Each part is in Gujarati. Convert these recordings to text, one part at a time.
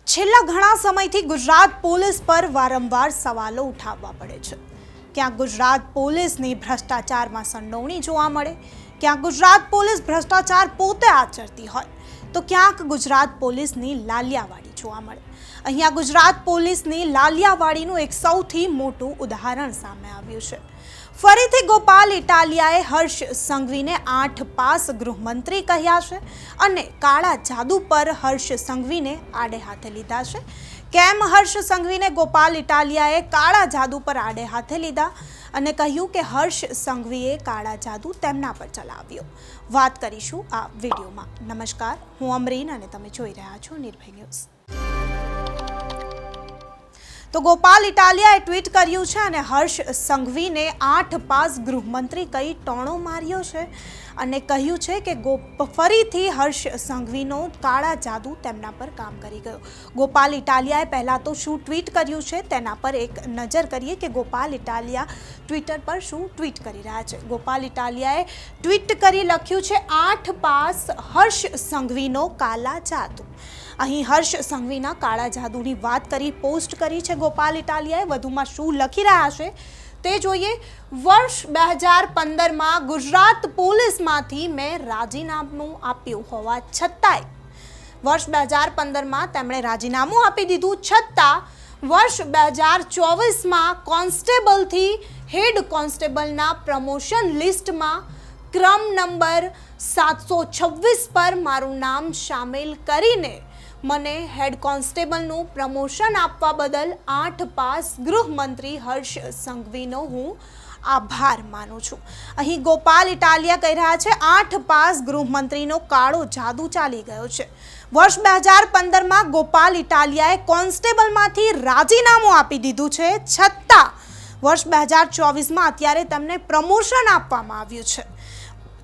છેલ્લા ઘણા સમયથી ગુજરાત પોલીસ પર વારંવાર સવાલો ઉઠાવવા પડે છે। ક્યાંક ગુજરાત પોલીસની ભ્રષ્ટાચારમાં સંડોવણી જોવા મળે, ક્યાંક ગુજરાત પોલીસ ભ્રષ્ટાચાર પોતે આચરતી હોય, તો ક્યાંક ગુજરાત પોલીસની લાલિયાવાડી જોવા મળે। અહીંયા ગુજરાત પોલીસની લાલિયાવાડીનું એક સૌથી મોટું ઉદાહરણ સામે આવ્યું છે। ફરીથી ગોપાલ ઇટાલિયાએ હર્ષ સંઘવીને 8 પાસ ગૃહમંત્રી કહ્યા છે અને કાળા જાદુ પર હર્ષ સંઘવીને આડે હાથે લીધા છે। કેમ હર્ષ સંઘવીને ગોપાલ ઇટાલિયાએ કાળા જાદુ પર આડે હાથે લીધા અને કહ્યું કે હર્ષ સંઘવીએ કાળા જાદુ તેમના પર ચલાવ્યો, વાત કરીશું આ વિડીયોમાં। નમસ્કાર, હું અમરીન અને તમે જોઈ રહ્યા છો નિર્ભય ન્યૂઝ। તો ગોપાલ ઇટાલિયાએ ટ્વીટ કર્યું છે અને હર્ષ સંઘવીને 8 પાસ ગૃહમંત્રી કઈ ટોણો માર્યો છે અને કહ્યું છે કે ફરીથી હર્ષ સંઘવીનો કાળા જાદુ તેમના પર કામ કરી ગયો। ગોપાલ ઇટાલિયાએ પહેલાં તો શું ટ્વીટ કર્યું છે તેના પર એક નજર કરીએ કે ગોપાલ ઇટાલિયા ટ્વિટર પર શું ટ્વીટ કરી રહ્યા છે। ગોપાલ ઇટાલિયાએ ટ્વીટ કરી લખ્યું છે 8 પાસ હર્ષ સંઘવીનો કાલા જાદુ। અહીં હર્ષ સંઘવીના કાળા જાદુની વાત કરી પોસ્ટ કરી છે ગોપાલ ઇટાલિયાએ। વધુમાં શું લખી રહ્યા છે તે જોઈએ। વર્ષ 2015માં ગુજરાત પોલીસમાંથી મેં રાજીનામું આપ્યું હોવા છતાંય વર્ષ 2015માં તેમણે રાજીનામું આપી દીધું છતાં વર્ષ 2024માં કોન્સ્ટેબલથી હેડ કોન્સ્ટેબલના પ્રમોશન લિસ્ટમાં ક્રમ નંબર 726 પર મારું નામ સામેલ કરીને મને હેડ કોન્સ્ટેબલનું પ્રમોશન આપવા બદલ 8 પાસ ગૃહમંત્રી હર્ષ સંઘવીનો હું આભાર માનું છું। અહીં ગોપાલ ઇટાલિયા કહી રહ્યા છે 8 પાસ ગૃહમંત્રીનો કાળો જાદુ ચાલી ગયો છે। વર્ષ 2015માં ગોપાલ ઇટાલિયાએ કોન્સ્ટેબલમાંથી રાજીનામું આપી દીધું છે છતાં વર્ષ 2024માં અત્યારે તેમને પ્રમોશન આપવામાં આવ્યું છે।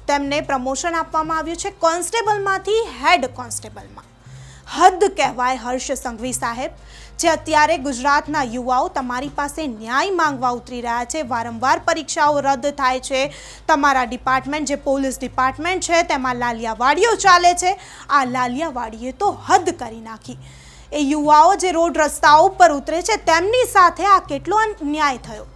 તેમને પ્રમોશન આપવામાં આવ્યું છે કોન્સ્ટેબલમાંથી હેડ કોન્સ્ટેબલમાં। હદ કહેવાય હર્ષ સંઘવી સાહેબ, જે અત્યારે ગુજરાતના યુવાઓ તમારી પાસે ન્યાય માંગવા ઉતરી રહ્યા છે। વારંવાર પરીક્ષાઓ રદ થાય છે, તમારા ડિપાર્ટમેન્ટ જે પોલીસ ડિપાર્ટમેન્ટ છે તેમાં લાલિયાવાડીઓ ચાલે છે। આ લાલિયાવાડીએ તો હદ કરી નાખી। એ યુવાઓ જે રોડ રસ્તાઓ પર ઉતરે છે તેમની સાથે આ કેટલો ન્યાય થયો।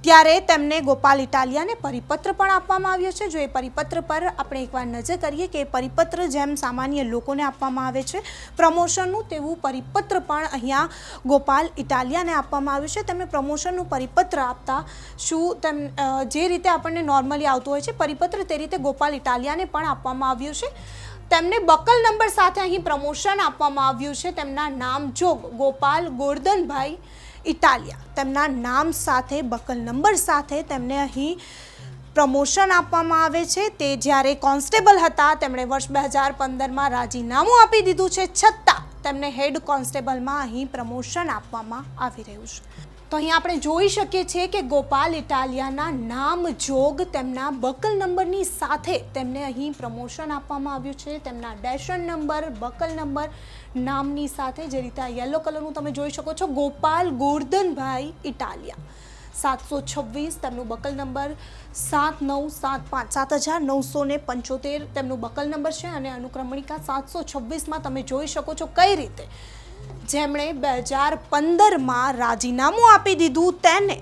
ત્યારે તેમને ગોપાલ ઇટાલિયાને પરિપત્ર પણ આપવામાં આવ્યો છે। જો એ પરિપત્ર પર આપણે એકવાર નજર કરીએ કે એ પરિપત્ર જેમ સામાન્ય લોકોને આપવામાં આવે છે પ્રમોશનનું, તેવું પરિપત્ર પણ અહીંયા ગોપાલ ઇટાલિયાને આપવામાં આવ્યું છે। તેમને પ્રમોશનનું પરિપત્ર આપતા શું તેમ જે રીતે આપણને નોર્મલી આવતું હોય છે પરિપત્ર, તે રીતે ગોપાલ ઇટાલિયાને પણ આપવામાં આવ્યું છે। તેમને બકલ નંબર સાથે અહીં પ્રમોશન આપવામાં આવ્યું છે। તેમના નામ જોગ ગોપાલ ગોરધનભાઈ ઇટાલિયા, તેમના નામ સાથે બકલ નંબર સાથે તેમને અહીં પ્રમોશન આપવામાં આવે છે। તે જ્યારે કોન્સ્ટેબલ હતા તેમણે વર્ષ 2015માં રાજીનામું આપી દીધું છે છતાં તેમને હેડ કોન્સ્ટેબલમાં અહીં પ્રમોશન આપવામાં આવી રહ્યું છે। તો અહીં આપણે જોઈ શકીએ છીએ કે ગોપાલ ઇટાલિયાના નામ જોગ તેમના બકલ નંબરની સાથે તેમને અહીં પ્રમોશન આપવામાં આવ્યું છે। તેમના ડેશન નંબર, બકલ નંબર નામની સાથે, જે રીતે આ યલો કલરનું તમે જોઈ શકો છો, ગોપાલ ગોરધનભાઈ ઇટાલિયા 726 તેમનું બકલ નંબર, 7975 7975 તેમનું બકલ નંબર છે અને અનુક્રમણિકા 726માં તમે જોઈ શકો છો કઈ રીતે જેમણે 2015માં રાજીનામું આપી દીધું તેને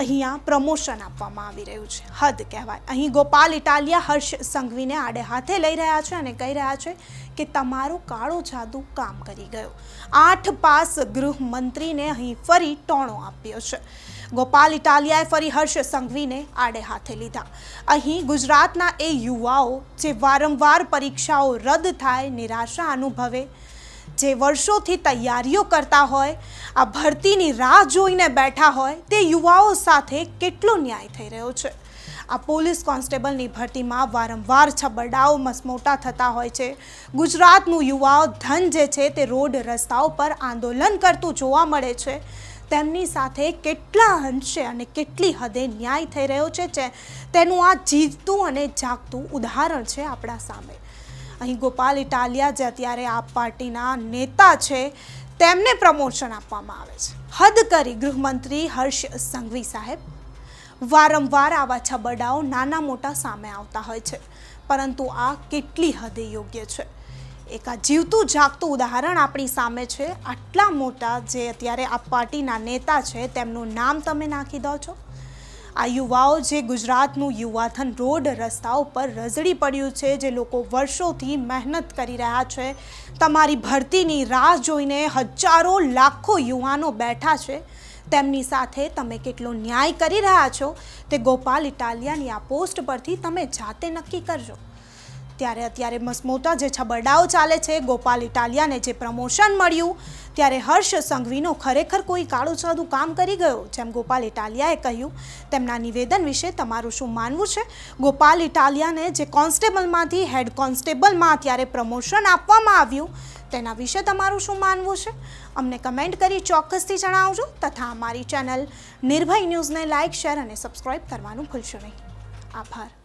અહીંયા પ્રમોશન આપવામાં આવી રહ્યું છે। હદ કહેવાય। અહીં ગોપાલ ઇટાલિયા હર્ષ સંઘવીને આડે હાથે લઈ રહ્યા છે અને કહી રહ્યા છે કે તમારો કાળો જાદુ કામ કરી ગયો। 8 પાસ ગૃહમંત્રીને અહીં ફરી ટોણો આપ્યો છે। ગોપાલ ઇટાલિયાએ ફરી હર્ષ સંઘવીને આડે હાથે લીધા। અહીં ગુજરાતના એ યુવાઓ જે વારંવાર પરીક્ષાઓ રદ થાય, નિરાશા અનુભવે, જે વર્ષોથી તૈયારીઓ કરતા હોય, આ ભરતીની રાહ જોઈને બેઠા હોય, તે યુવાઓ સાથે કેટલો ન્યાય થઈ રહ્યો છે। આ પોલીસ કોન્સ્ટેબલની ભરતીમાં વારંવાર છબરડાઓ મસમોટા થતા હોય છે। ગુજરાતનું યુવાઓ ધન જે છે તે રોડ રસ્તાઓ પર આંદોલન કરતું જોવા મળે છે। તેમની સાથે કેટલા અંશે અને કેટલી હદે ન્યાય થઈ રહ્યો છે તેનું આ જીવતું અને જાગતું ઉદાહરણ છે આપણા સામે। અહીં ગોપાલ ઇટાલિયા જે અત્યારે આપ પાર્ટીના નેતા છે તેમને પ્રમોશન આપવામાં આવે છે। હદ કરી ગૃહમંત્રી હર્ષ સંઘવી સાહેબ। વારંવાર આવા છબરડાઓ નાના મોટા સામે આવતા હોય છે, પરંતુ આ કેટલી હદે યોગ્ય છે। એક આ જીવતું જાગતું ઉદાહરણ આપણી સામે છે. આટલા મોટા જે અત્યારે આ પાર્ટીના નેતા છે તેમનું નામ તમે નાખી દો છો. આ યુવાઓ જે ગુજરાતનું યુવાધન રોડ રસ્તાઓ પર રઝળી પડ્યું છે, જે લોકો વર્ષોથી મહેનત કરી રહ્યા છે, તમારી ભરતીની રાહ જોઈને હજારો લાખો યુવાનો બેઠા છે, તેમની સાથે તમે કેટલો ન્યાય કરી રહ્યા છો તે ગોપાલ ઇટાલિયાની આ પોસ્ટ પરથી તમે જાતે નક્કી કરજો. ત્યારે અત્યારે મસમોટા જે છબરડાઓ ચાલે છે, ગોપાલ ઇટાલિયાને જે પ્રમોશન મળ્યું ત્યારે હર્ષ સંઘવીનો ખરેખર કોઈ કાળું સાદું કામ કરી ગયો, જેમ ગોપાલ ઇટાલિયાએ કહ્યું. તેમના નિવેદન વિશે તમારું શું માનવું છે? ગોપાલ ઇટાલિયાને જે કોન્સ્ટેબલમાંથી હેડ કોન્સ્ટેબલમાં અત્યારે પ્રમોશન આપવામાં આવ્યું તેના વિશે તમારું શું માનવું છે? અમને કમેન્ટ કરી ચોક્કસથી જણાવજો તથા અમારી ચેનલ નિર્ભય ન્યૂઝને લાઇક, શેર અને સબસ્ક્રાઈબ કરવાનું ભૂલશો નહીં. આભાર.